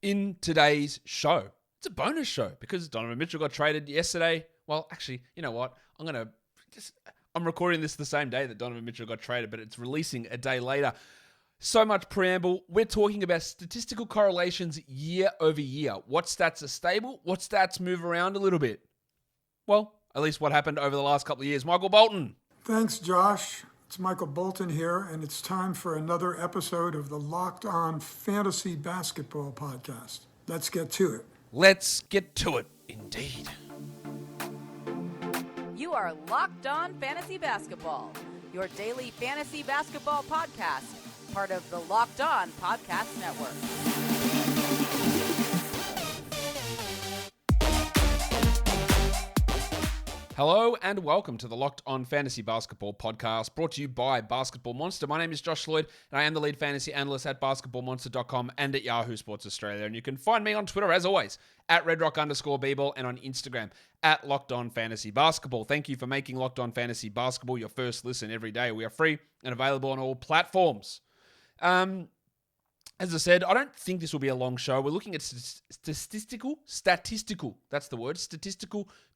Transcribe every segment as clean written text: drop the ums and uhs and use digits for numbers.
in today's show. It's a bonus show because Donovan Mitchell got traded yesterday. Well, actually, you know what? I'm recording this the same day that Donovan Mitchell got traded, but it's releasing a day later. So much preamble. We're talking about statistical correlations year over year. What stats are stable? What stats move around a little bit? Well, at least what happened over the last couple of years. Michael Bolton. Thanks, Josh. It's Michael Bolton here, and it's time for another episode of the Locked On Fantasy Basketball Podcast. Let's get to it. Let's get to it, indeed. You are Locked On Fantasy Basketball, your daily fantasy basketball podcast, part of the Locked On Podcast Network. Hello and welcome to the Locked On Fantasy Basketball Podcast, brought to you by Basketball Monster. My name is Josh Lloyd, and I am the lead fantasy analyst at basketballmonster.com and at Yahoo Sports Australia. And you can find me on Twitter, as always, at redrock_bball, and on Instagram at Locked On Fantasy Basketball. Thank you for making Locked On Fantasy Basketball your first listen every day. We are free and available on all platforms. As I said, I don't think this will be a long show. We're looking at statistical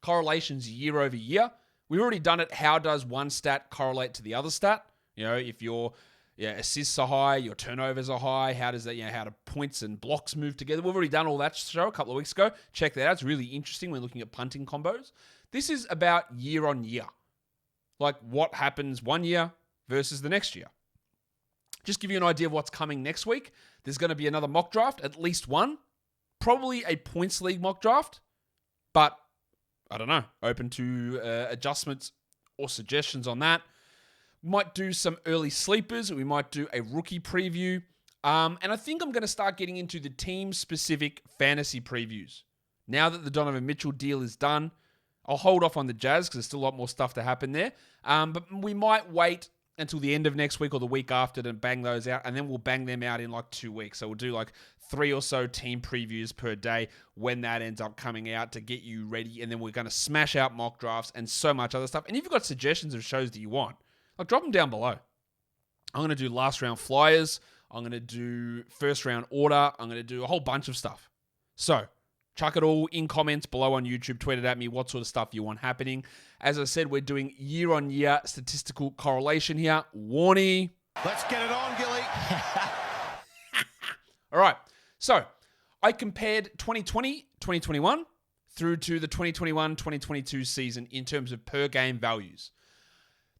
correlations year over year. We've already done it. How does one stat correlate to the other stat? You know, if your assists are high, your turnovers are high, how does that, how do points and blocks move together? We've already done all that show a couple of weeks ago. Check that out. It's really interesting when looking at punting combos. This is about year on year. Like what happens one year versus the next year. Just give you an idea of what's coming next week. There's going to be another mock draft, at least one. Probably a points league mock draft. But, I don't know, open to adjustments or suggestions on that. We might do some early sleepers. We might do a rookie preview. And I think I'm going to start getting into the team-specific fantasy previews. Now that the Donovan Mitchell deal is done, I'll hold off on the Jazz because there's still a lot more stuff to happen there. But we might wait until the end of next week or the week after to bang those out, and then we'll bang them out in like 2 weeks. So we'll do like 3 or so team previews per day when that ends up coming out to get you ready, and then we're going to smash out mock drafts and so much other stuff. And if you've got suggestions of shows that you want, like drop them down below. I'm going to do last round flyers. I'm going to do first round order. I'm going to do a whole bunch of stuff. So chuck it all in comments below on YouTube. Tweet it at me what sort of stuff you want happening. As I said, we're doing year-on-year statistical correlation here. Warnie. Let's get it on, Gilly. All right. So I compared 2020, 2021 through to the 2021-2022 season in terms of per game values.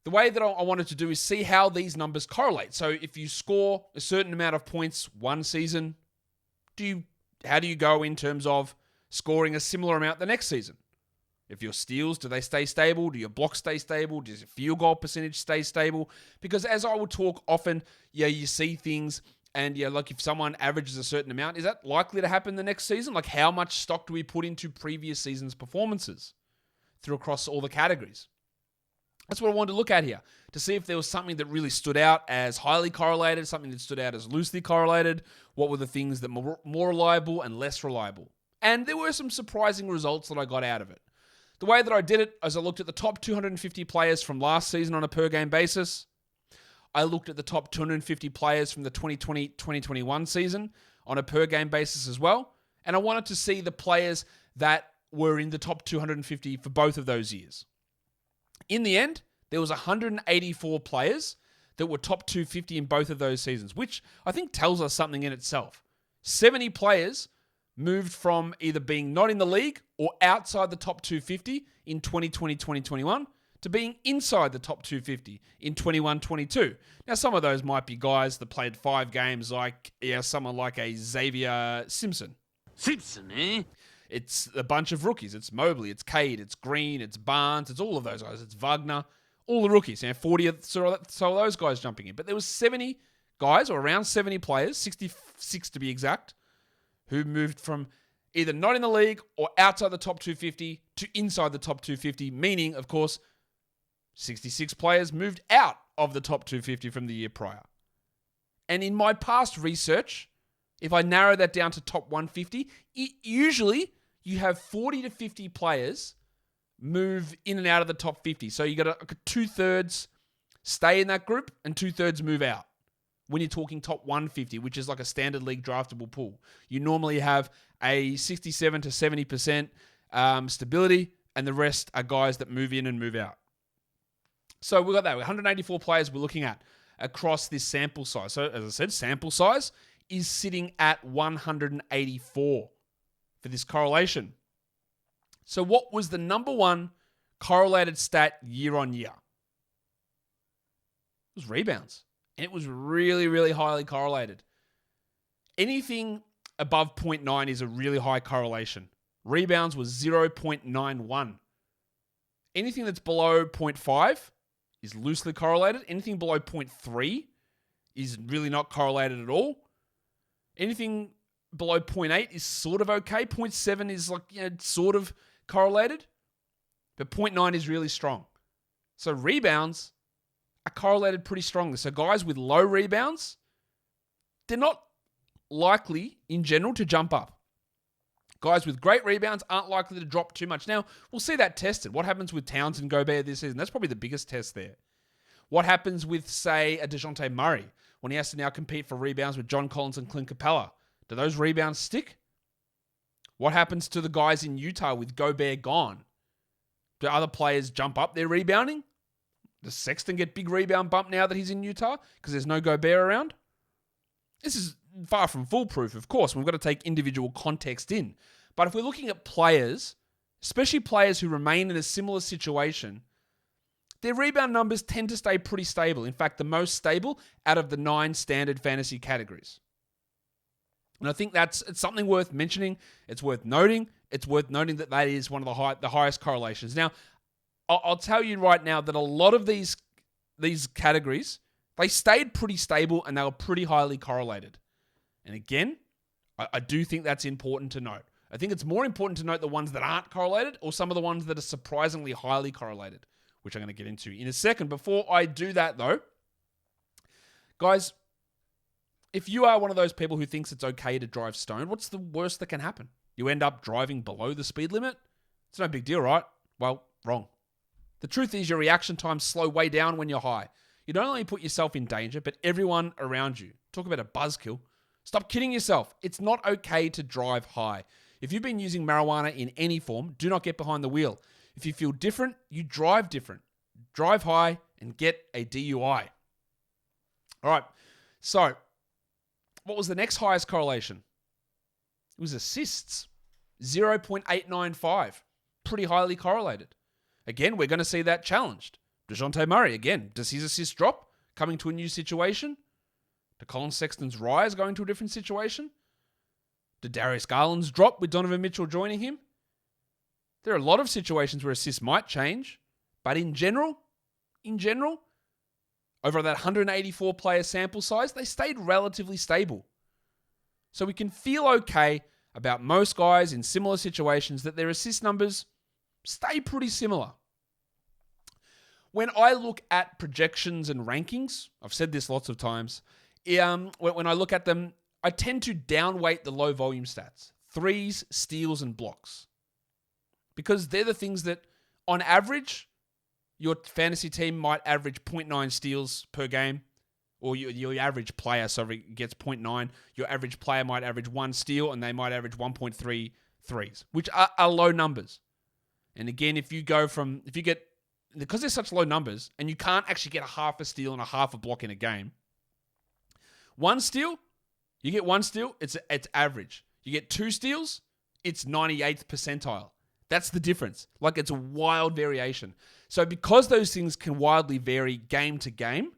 The way that I wanted to do is see how these numbers correlate. So if you score a certain amount of points one season, how do you go in terms of scoring a similar amount the next season? If your steals, do they stay stable? Do your blocks stay stable? Does your field goal percentage stay stable? Because as I will talk often, you see things and like if someone averages a certain amount, is that likely to happen the next season? Like how much stock do we put into previous season's performances through across all the categories? That's what I wanted to look at here, to see if there was something that really stood out as highly correlated, something that stood out as loosely correlated. What were the things that were more reliable and less reliable? And there were some surprising results that I got out of it. The way that I did it is I looked at the top 250 players from last season on a per-game basis. I looked at the top 250 players from the 2020-2021 season on a per-game basis as well. And I wanted to see the players that were in the top 250 for both of those years. In the end, there was 184 players that were top 250 in both of those seasons, which I think tells us something in itself. 70 players moved from either being not in the league or outside the top 250 in 2020-2021 to being inside the top 250 in 21-22. Now, some of those might be guys that played 5 games like someone like a Xavier Simpson. Simpson, eh? It's a bunch of rookies. It's Mobley, it's Cade, it's Green, it's Barnes, it's all of those guys. It's Wagner, all the rookies. 40 so those guys jumping in. But there was 70 guys, or around 70 players, 66 to be exact, who moved from either not in the league or outside the top 250 to inside the top 250, meaning, of course, 66 players moved out of the top 250 from the year prior. And in my past research, if I narrow that down to top 150, usually you have 40 to 50 players move in and out of the top 50. So you got a 2/3 stay in that group and 2/3 move out when you're talking top 150, which is like a standard league draftable pool. You normally have a 67 to 70% stability, and the rest are guys that move in and move out. So we've got that. 184 players we're looking at across this sample size. So as I said, sample size is sitting at 184 for this correlation. So what was the number one correlated stat year on year? It was rebounds. And it was really, really highly correlated. Anything above 0.9 is a really high correlation. Rebounds was 0.91. Anything that's below 0.5 is loosely correlated. Anything below 0.3 is really not correlated at all. Anything below 0.8 is sort of okay. 0.7 is like, sort of correlated. But 0.9 is really strong. So rebounds are correlated pretty strongly. So guys with low rebounds, they're not likely in general to jump up. Guys with great rebounds aren't likely to drop too much. Now, we'll see that tested. What happens with Towns and Gobert this season? That's probably the biggest test there. What happens with, say, a DeJounte Murray when he has to now compete for rebounds with John Collins and Clint Capella? Do those rebounds stick? What happens to the guys in Utah with Gobert gone? Do other players jump up their rebounding? Does Sexton get big rebound bump now that he's in Utah because there's no Gobert around? This is far from foolproof, of course. We've got to take individual context in. But if we're looking at players, especially players who remain in a similar situation, their rebound numbers tend to stay pretty stable. In fact, the most stable out of the 9 standard fantasy categories. And I think it's something worth mentioning. It's worth noting. It's worth noting that is one of the highest correlations. Now, I'll tell you right now that a lot of these categories, they stayed pretty stable and they were pretty highly correlated. And again, I do think that's important to note. I think it's more important to note the ones that aren't correlated or some of the ones that are surprisingly highly correlated, which I'm going to get into in a second. Before I do that though, guys, if you are one of those people who thinks it's okay to drive stoned, what's the worst that can happen? You end up driving below the speed limit? It's no big deal, right? Well, wrong. The truth is your reaction times slow way down when you're high. You don't only put yourself in danger, but everyone around you. Talk about a buzzkill. Stop kidding yourself. It's not okay to drive high. If you've been using marijuana in any form, do not get behind the wheel. If you feel different, you drive different. Drive high and get a DUI. All right. So, what was the next highest correlation? It was assists. 0.895. Pretty highly correlated. Again, we're going to see that challenged. DeJounte Murray, again, does his assist drop coming to a new situation? Do Colin Sexton's rise going to a different situation? Did Darius Garland's drop with Donovan Mitchell joining him? There are a lot of situations where assists might change, but in general, over that 184 player sample size, they stayed relatively stable. So we can feel okay about most guys in similar situations that their assist numbers stay pretty similar. When I look at projections and rankings, I've said this lots of times, when I look at them, I tend to downweight the low volume stats. Threes, steals, and blocks. Because they're the things that, on average, your fantasy team might average 0.9 steals per game, or your average player, gets 0.9. Your average player might average 1 steal, and they might average 1.3 threes, which are low numbers. And again, because they're such low numbers, and you can't actually get a half a steal and a half a block in a game, 1 steal, you get 1 steal, it's average. You get 2 steals, it's 98th percentile. That's the difference. Like, it's a wild variation. So because those things can wildly vary game to game,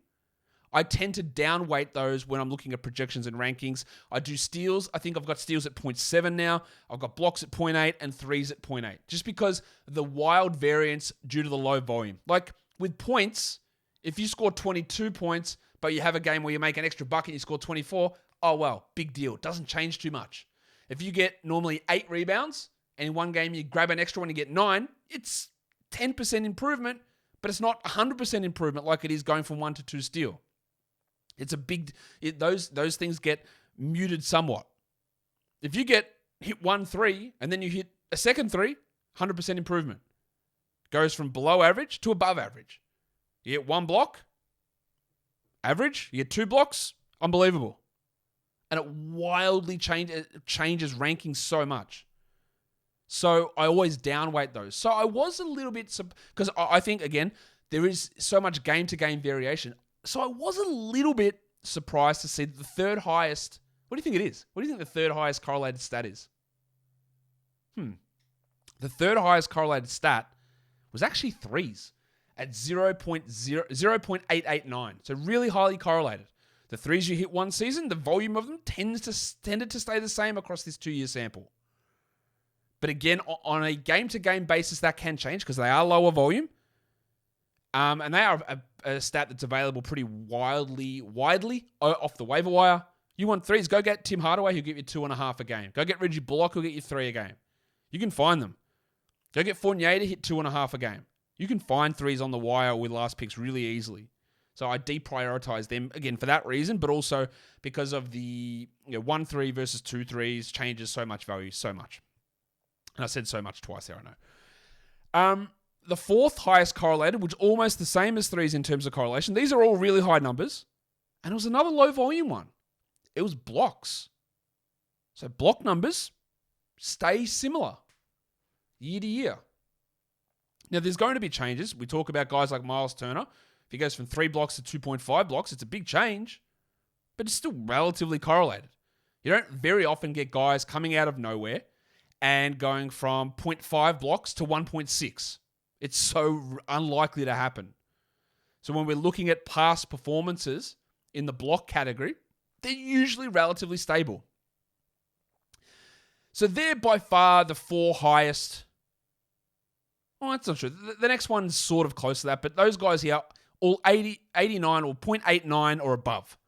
I tend to downweight those when I'm looking at projections and rankings. I do steals. I think I've got steals at 0.7 now. I've got blocks at 0.8 and threes at 0.8. Just because the wild variance due to the low volume. Like with points, if you score 22 points, but you have a game where you make an extra bucket and you score 24, oh well, big deal. Doesn't change too much. If you get normally 8 rebounds, and in one game you grab an extra one and you get 9, it's 10% improvement, but it's not 100% improvement like it is going from 1 to 2 steal. It's a big... those things get muted somewhat. If you hit 1 3 and then you hit a second 3, 100% improvement. Goes from below average to above average. You get 1 block, average. You get 2 blocks, Unbelievable. And it wildly changes rankings so much. So I always downweight those. So I was a little bit, because I think, again, there is so much game-to-game variation. So I was a little bit surprised to see the third highest. What do you think it is? What do you think the third highest correlated stat is? The third highest correlated stat was actually threes at 0.889. So really highly correlated. The threes you hit one season, the volume of them tended to stay the same across this 2-year sample. But again, on a game-to-game basis, that can change because they are lower volume. And they are a stat that's available pretty widely off the waiver wire. You want threes, go get Tim Hardaway, who'll give you 2.5 a game. Go get Reggie Bullock, who'll get you 3 a game. You can find them. Go get Fournier to hit 2.5 a game. You can find threes on the wire with last picks really easily. So I deprioritize them, again, for that reason, but also because of the 1-3 versus 2-3s changes so much value, so much. And I said so much twice there, I know. The fourth highest correlated, which is almost the same as threes in terms of correlation. These are all really high numbers. And it was another low volume one. It was blocks. So block numbers stay similar year to year. Now, there's going to be changes. We talk about guys like Miles Turner. If he goes from 3 blocks to 2.5 blocks, it's a big change. But it's still relatively correlated. You don't very often get guys coming out of nowhere and going from 0.5 blocks to 1.6. It's so unlikely to happen. So when we're looking at past performances in the block category, they're usually relatively stable. So they're by far the 4 highest. Oh, that's not true. The next one's sort of close to that, but those guys here, all 89 or 0.89 or above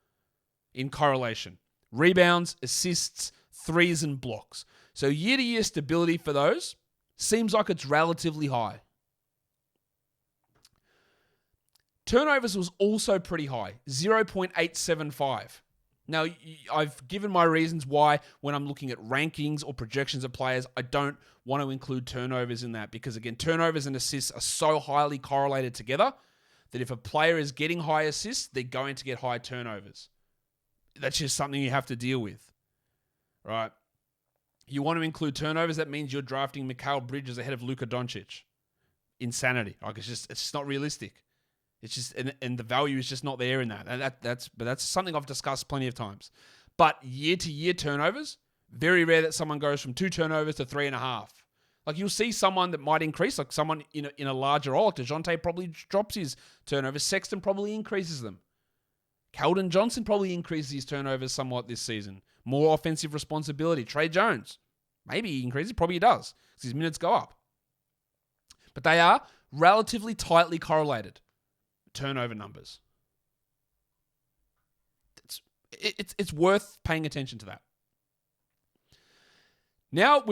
in correlation. Rebounds, assists, threes, and blocks. So year-to-year stability for those seems like it's relatively high. Turnovers was also pretty high, 0.875. Now, I've given my reasons why when I'm looking at rankings or projections of players, I don't want to include turnovers in that because, again, turnovers and assists are so highly correlated together that if a player is getting high assists, they're going to get high turnovers. That's just something you have to deal with, right? You want to include turnovers, that means you're drafting Mikal Bridges ahead of Luka Doncic. Insanity. Like, it's just not realistic. It's just, and the value is just not there in that. And that's something I've discussed plenty of times. But year-to-year turnovers, very rare that someone goes from 2 turnovers to 3.5. Like, you'll see someone that might increase, like someone in a larger role. Like DeJounte probably drops his turnovers. Sexton probably increases them. Keldon Johnson probably increases his turnovers somewhat this season. More offensive responsibility. Trey Jones, maybe he increases. Probably he does because his minutes go up. But they are relatively tightly correlated. Turnover numbers. It's worth paying attention to that. Now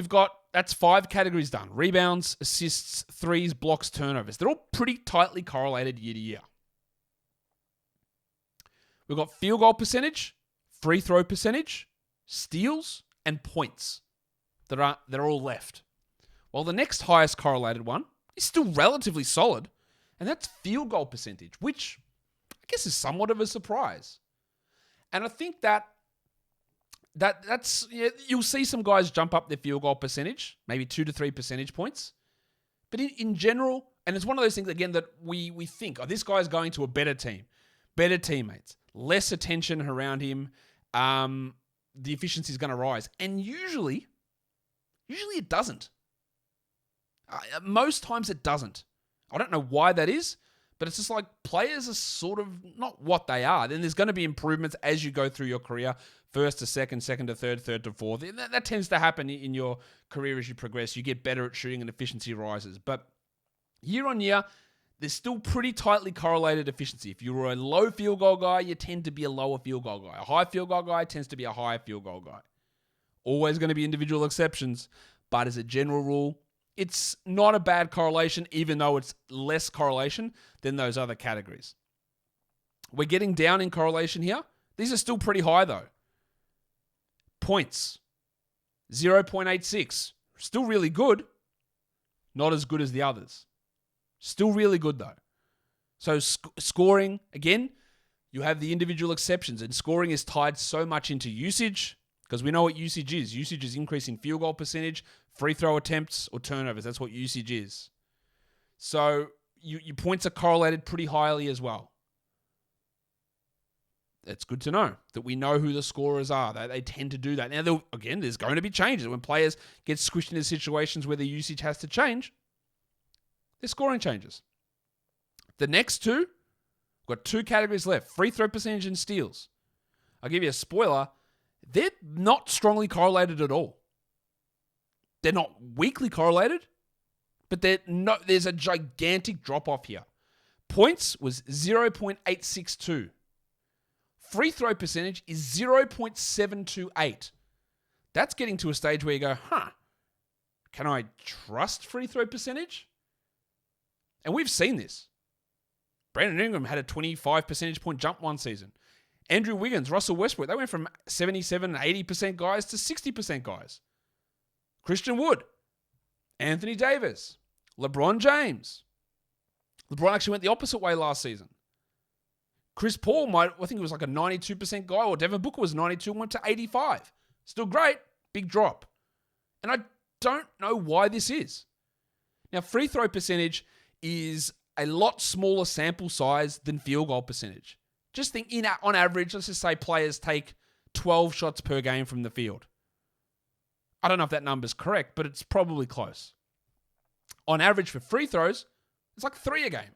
that's 5 categories done. Rebounds, assists, threes, blocks, turnovers. They're all pretty tightly correlated year to year. We've got field goal percentage, free throw percentage, steals, and points that are all left. While the next highest correlated one is still relatively solid, and that's field goal percentage, which I guess is somewhat of a surprise. And I think that's you'll see some guys jump up their field goal percentage, maybe 2 to 3 percentage points. But in general, and it's one of those things, again, that we think, this guy's going to a better team, better teammates, less attention around him, the efficiency is going to rise. And usually it doesn't. Most times it doesn't. I don't know why that is, but it's just like players are sort of not what they are. Then there's going to be improvements as you go through your career, first to second, second to third, third to fourth. And that tends to happen in your career as you progress. You get better at shooting and efficiency rises. But year on year, there's still pretty tightly correlated efficiency. If you're a low field goal guy, you tend to be a lower field goal guy. A high field goal guy tends to be a higher field goal guy. Always going to be individual exceptions, but as a general rule, it's not a bad correlation, even though it's less correlation than those other categories. We're getting down in correlation here. These are still pretty high, though. Points, 0.86. Still really good. Not as good as the others. Still really good, though. So scoring, again, You have the individual exceptions, and scoring is tied so much into usage because we know what usage is. Usage is increasing field goal percentage, free throw attempts, or turnovers. That's what usage is. So your points are correlated pretty highly as well. It's good to know that we know who the scorers are. They tend to do that. Now, again, there's going to be changes. When players get squished into situations where the usage has to change, their scoring changes. The next two, we've got two categories left, free throw percentage and steals. I'll give you a spoiler. They're not strongly correlated at all. They're not weakly correlated, but there's a gigantic drop-off here. Points was 0.862. Free throw percentage is 0.728. That's getting to a stage where you go, can I trust free throw percentage? And we've seen this. Brandon Ingram had a 25 percentage point jump one season. Andrew Wiggins, Russell Westbrook, they went from 77 and 80% guys to 60% guys. Christian Wood, Anthony Davis, LeBron James. LeBron actually went the opposite way last season. Chris Paul I think it was like a 92% guy, or Devin Booker was 92 and went to 85. Still great, big drop. And I don't know why this is. Now, free throw percentage is a lot smaller sample size than field goal percentage. Just think, on average, let's just say players take 12 shots per game from the field. I don't know if that number's correct, but it's probably close. On average for free throws, it's like 3 a game.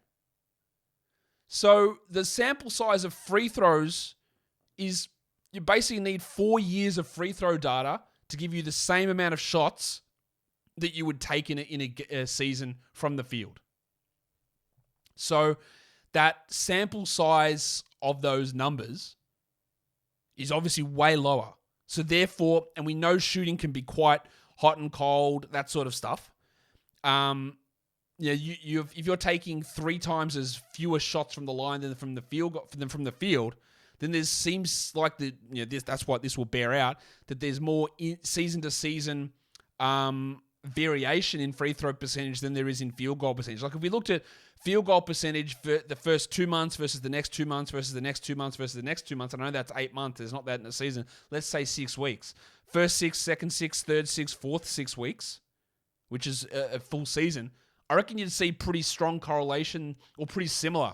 So the sample size of free throws is, you basically need 4 years of free throw data to give you the same amount of shots that you would take in a season from the field. So that sample size of those numbers is obviously way lower. So therefore, and we know shooting can be quite hot and cold, that sort of stuff. If you're taking 3 times as fewer shots from the line than from the field, then there seems like that's what this will bear out, that there's more season to season variation in free throw percentage than there is in field goal percentage. Like if we looked at field goal percentage for the first 2 months versus the next 2 months versus the next 2 months versus the next 2 months, I know that's 8 months. There's not that in a season. Let's say 6 weeks. First 6, second 6, third 6, fourth 6 weeks, which is a full season. I reckon you'd see pretty strong correlation, or pretty similar,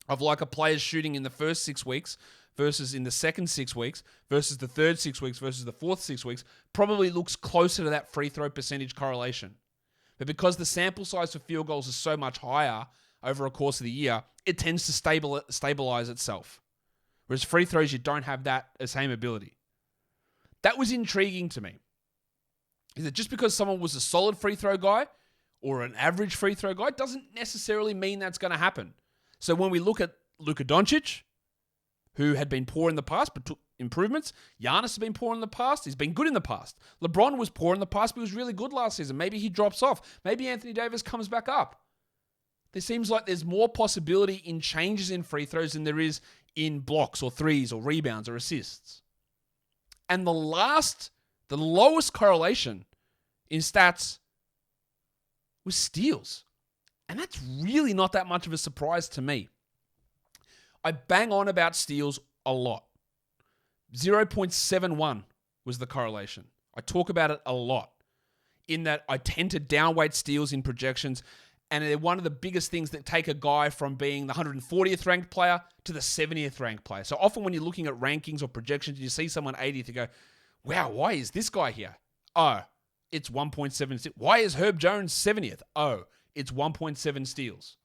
of like a player's shooting in the first 6 weeks versus in the second 6 weeks versus the third 6 weeks versus the fourth 6 weeks. Probably looks closer to that free throw percentage correlation. But because the sample size for field goals is so much higher over a course of the year, it tends to stabilize itself. Whereas free throws, you don't have that same ability. That was intriguing to me. Is that just because someone was a solid free throw guy or an average free throw guy doesn't necessarily mean that's going to happen. So when we look at Luka Doncic, who had been poor in the past but took improvements, Giannis has been poor in the past, he's been good in the past. LeBron was poor in the past but was really good last season. Maybe he drops off. Maybe Anthony Davis comes back up. There seems like there's more possibility in changes in free throws than there is in blocks or threes or rebounds or assists. And the lowest correlation in stats was steals. And that's really not that much of a surprise to me. I bang on about steals a lot. 0.71 was the correlation. I talk about it a lot in that I tend to downweight steals in projections, and they're one of the biggest things that take a guy from being the 140th ranked player to the 70th ranked player. So often when you're looking at rankings or projections, you see someone 80th, you go, wow, why is this guy here? Oh, it's 1.76. Why is Herb Jones 70th? Oh, it's 1.7 steals.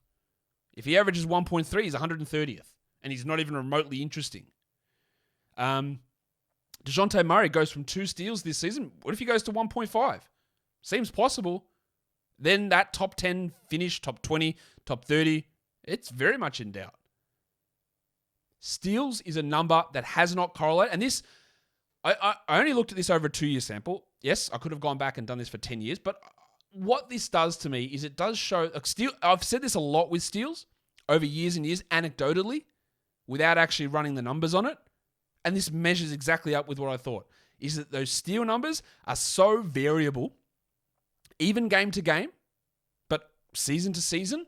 If he averages 1.3, he's 130th. And he's not even remotely interesting. DeJounte Murray goes from 2 steals this season. What if he goes to 1.5? Seems possible. Then that top 10 finish, top 20, top 30, it's very much in doubt. Steals is a number that has not correlated. And this, I only looked at this over a 2-year sample. Yes, I could have gone back and done this for 10 years. But what this does to me is it does show, I've said this a lot with steals over years and years, anecdotally, without actually running the numbers on it. And this measures exactly up with what I thought, is that those steal numbers are so variable, even game to game, but season to season,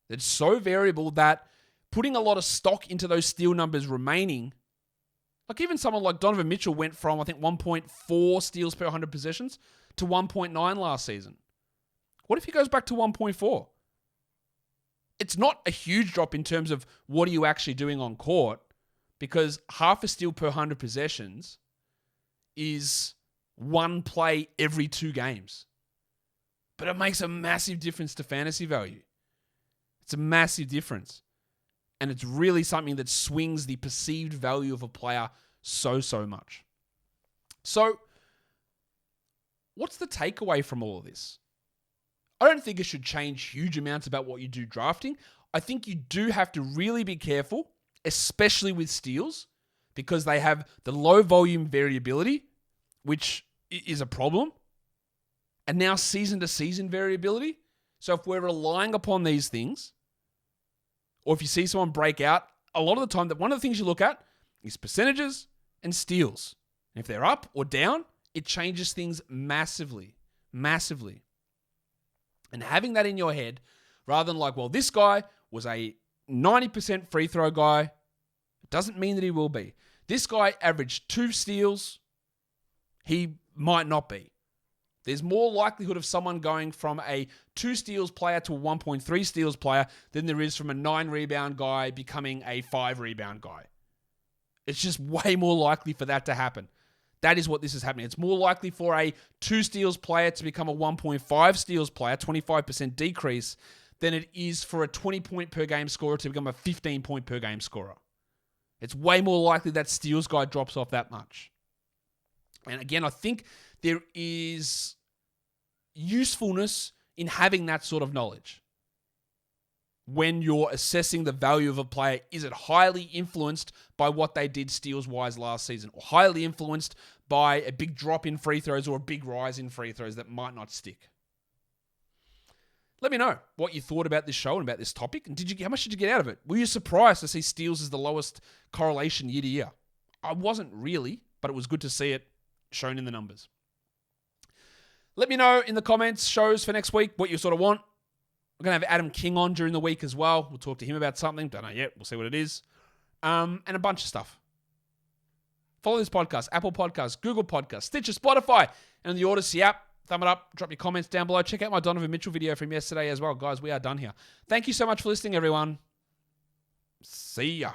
it's so variable that putting a lot of stock into those steal numbers remaining. Like even someone like Donovan Mitchell went from, I think, 1.4 steals per 100 possessions to 1.9 last season. What if he goes back to 1.4? It's not a huge drop in terms of what are you actually doing on court, because half a steal per 100 possessions is one play every 2 games. But it makes a massive difference to fantasy value. It's a massive difference. And it's really something that swings the perceived value of a player so much. So, what's the takeaway from all of this? I don't think it should change huge amounts about what you do drafting. I think you do have to really be careful, especially with steals, because they have the low volume variability, which is a problem. And now season to season variability. So if we're relying upon these things, or if you see someone break out, a lot of the time, that one of the things you look at is percentages and steals. And if they're up or down, it changes things massively. And having that in your head, rather than like, well, this guy was a 90% free throw guy, it doesn't mean that he will be. This guy averaged 2 steals, he might not be. There's more likelihood of someone going from a 2 steals player to a 1.3 steals player than there is from a 9 rebound guy becoming a 5 rebound guy. It's just way more likely for that to happen. That is what this is happening. It's more likely for a 2 steals player to become a 1.5 steals player, 25% decrease, than it is for a 20 point per game scorer to become a 15 point per game scorer. It's way more likely that steals guy drops off that much. And again, I think there is usefulness in having that sort of knowledge. When you're assessing the value of a player, is it highly influenced by what they did steals-wise last season, or highly influenced by a big drop in free throws or a big rise in free throws that might not stick? Let me know what you thought about this show and about this topic. And how much did you get out of it? Were you surprised to see steals as the lowest correlation year to year? I wasn't really, but it was good to see it shown in the numbers. Let me know in the comments, shows for next week, what you sort of want. We're going to have Adam King on during the week as well. We'll talk to him about something. Don't know yet. We'll see what it is. And a bunch of stuff. Follow this podcast, Apple Podcasts, Google Podcasts, Stitcher, Spotify, and the Odyssey app. Thumb it up. Drop your comments down below. Check out my Donovan Mitchell video from yesterday as well. Guys, we are done here. Thank you so much for listening, everyone. See ya.